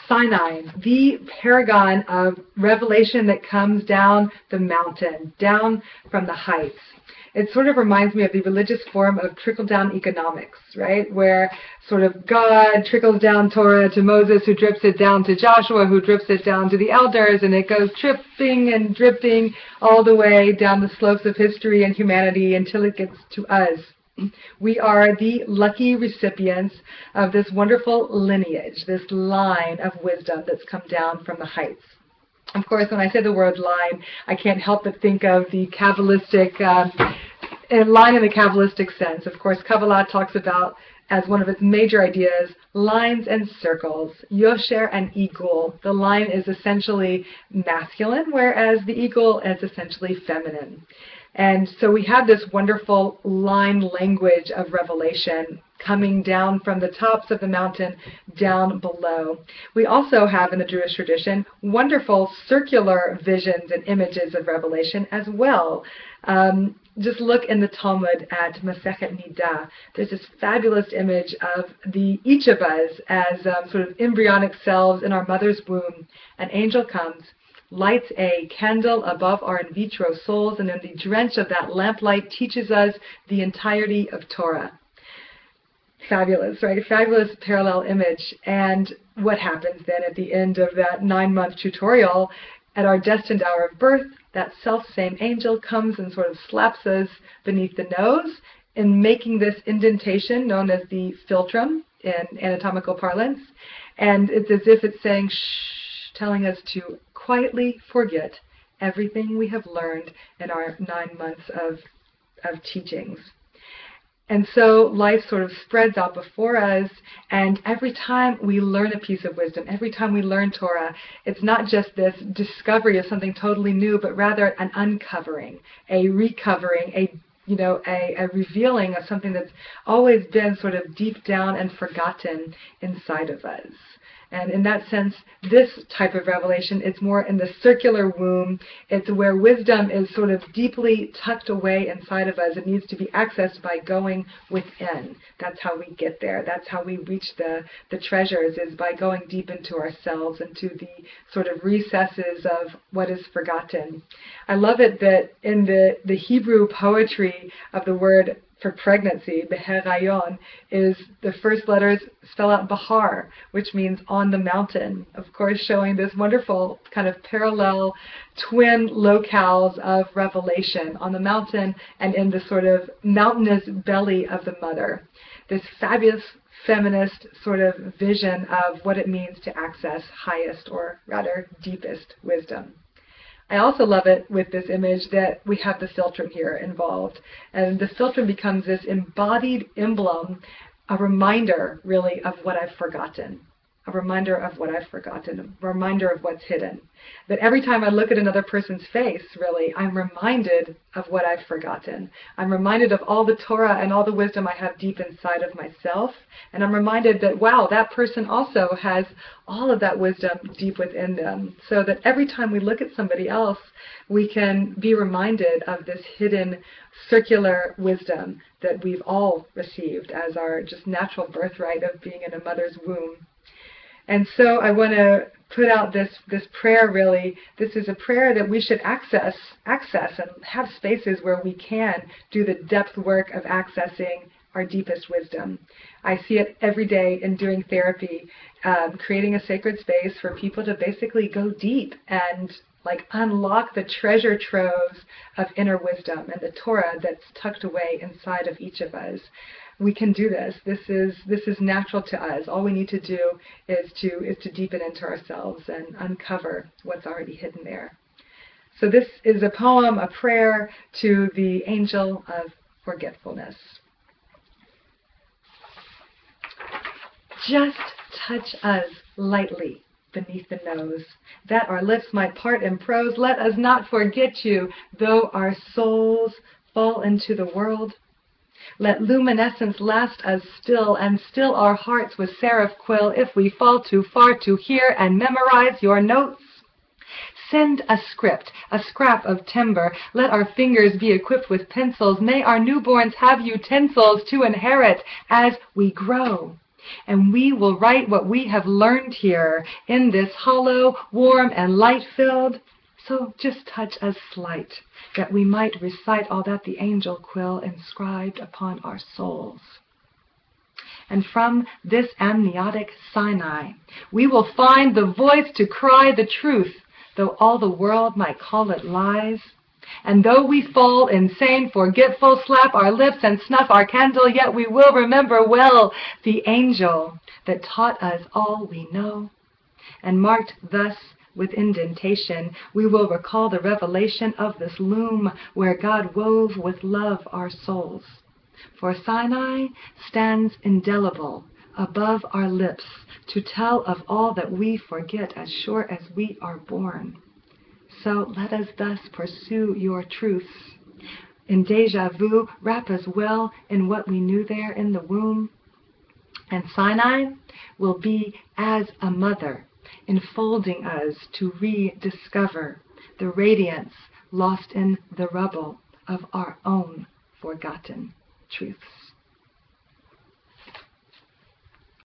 Sinai, the paragon of revelation that comes down the mountain, down from the heights. It sort of reminds me of the religious form of trickle-down economics, right? Where sort of God trickles down Torah to Moses, who drips it down to Joshua, who drips it down to the elders, and it goes tripping and dripping all the way down the slopes of history and humanity until it gets to us. We are the lucky recipients of this wonderful lineage, this line of wisdom that's come down from the heights. Of course, when I say the word line, I can't help but think of the Kabbalistic line in the Kabbalistic sense. Of course, Kabbalah talks about, as one of its major ideas, lines and circles, Yosher and Igul. The line is essentially masculine, whereas the Igul is essentially feminine. And so we have this wonderful line language of revelation coming down from the tops of the mountain down below. We also have in the Jewish tradition wonderful circular visions and images of revelation as well. Just look in the Talmud at Masechet Nida. There's this fabulous image of each of us as sort of embryonic selves in our mother's womb. An angel comes, lights a candle above our in vitro souls, and in the drench of that lamplight teaches us the entirety of Torah. Fabulous, right? Fabulous parallel image. And what happens then at the end of that 9-month tutorial? At our destined hour of birth, that self-same angel comes and sort of slaps us beneath the nose in making this indentation known as the philtrum in anatomical parlance. And it's as if it's saying, shh, telling us to quietly forget everything we have learned in our 9 months of teachings. And so life sort of spreads out before us, and every time we learn a piece of wisdom, every time we learn Torah, it's not just this discovery of something totally new, but rather an uncovering, a recovering, a revealing of something that's always been sort of deep down and forgotten inside of us. And in that sense, this type of revelation is more in the circular womb. It's where wisdom is sort of deeply tucked away inside of us. It needs to be accessed by going within. That's how we get there. That's how we reach the treasures, is by going deep into ourselves, into the sort of recesses of what is forgotten. I love it that in the Hebrew poetry of the word for pregnancy, beherayon, is the first letters spell out bahar, which means on the mountain. Of course, showing this wonderful kind of parallel twin locales of revelation on the mountain and in the sort of mountainous belly of the mother. This fabulous feminist sort of vision of what it means to access highest, or rather deepest, wisdom. I also love it with this image that we have the philtrum here involved. And the philtrum becomes this embodied emblem, a reminder, really, of what I've forgotten. A reminder of what I've forgotten, a reminder of what's hidden. That every time I look at another person's face, really, I'm reminded of what I've forgotten. I'm reminded of all the Torah and all the wisdom I have deep inside of myself. And I'm reminded that, wow, that person also has all of that wisdom deep within them. So that every time we look at somebody else, we can be reminded of this hidden circular wisdom that we've all received as our just natural birthright of being in a mother's womb. And so I want to put out this prayer, really. This is a prayer that we should access and have spaces where we can do the depth work of accessing our deepest wisdom. I see it every day in doing therapy, creating a sacred space for people to basically go deep and unlock the treasure troves of inner wisdom and the Torah that's tucked away inside of each of us. We can do this. This is natural to us. All we need to do is to deepen into ourselves and uncover what's already hidden there. So this is a poem, a prayer to the angel of forgetfulness. Just touch us lightly beneath the nose, that our lips might part in prose. Let us not forget you, though our souls fall into the world. Let luminescence last us still, and still our hearts with seraph quill, if we fall too far to hear and memorize your notes. Send a script, a scrap of timber. Let our fingers be equipped with pencils. May our newborns have utensils to inherit as we grow. And we will write what we have learned here in this hollow, warm, and light-filled. So just touch us slight, that we might recite all that the angel quill inscribed upon our souls. And from this amniotic Sinai, we will find the voice to cry the truth, though all the world might call it lies. And though we fall insane, forgetful, slap our lips and snuff our candle, yet we will remember well the angel that taught us all we know. And marked thus with indentation, we will recall the revelation of this loom where God wove with love our souls. For Sinai stands indelible above our lips to tell of all that we forget as sure as we are born. So let us thus pursue your truths. In déjà vu, wrap us well in what we knew there in the womb. And Sinai will be as a mother, enfolding us to rediscover the radiance lost in the rubble of our own forgotten truths.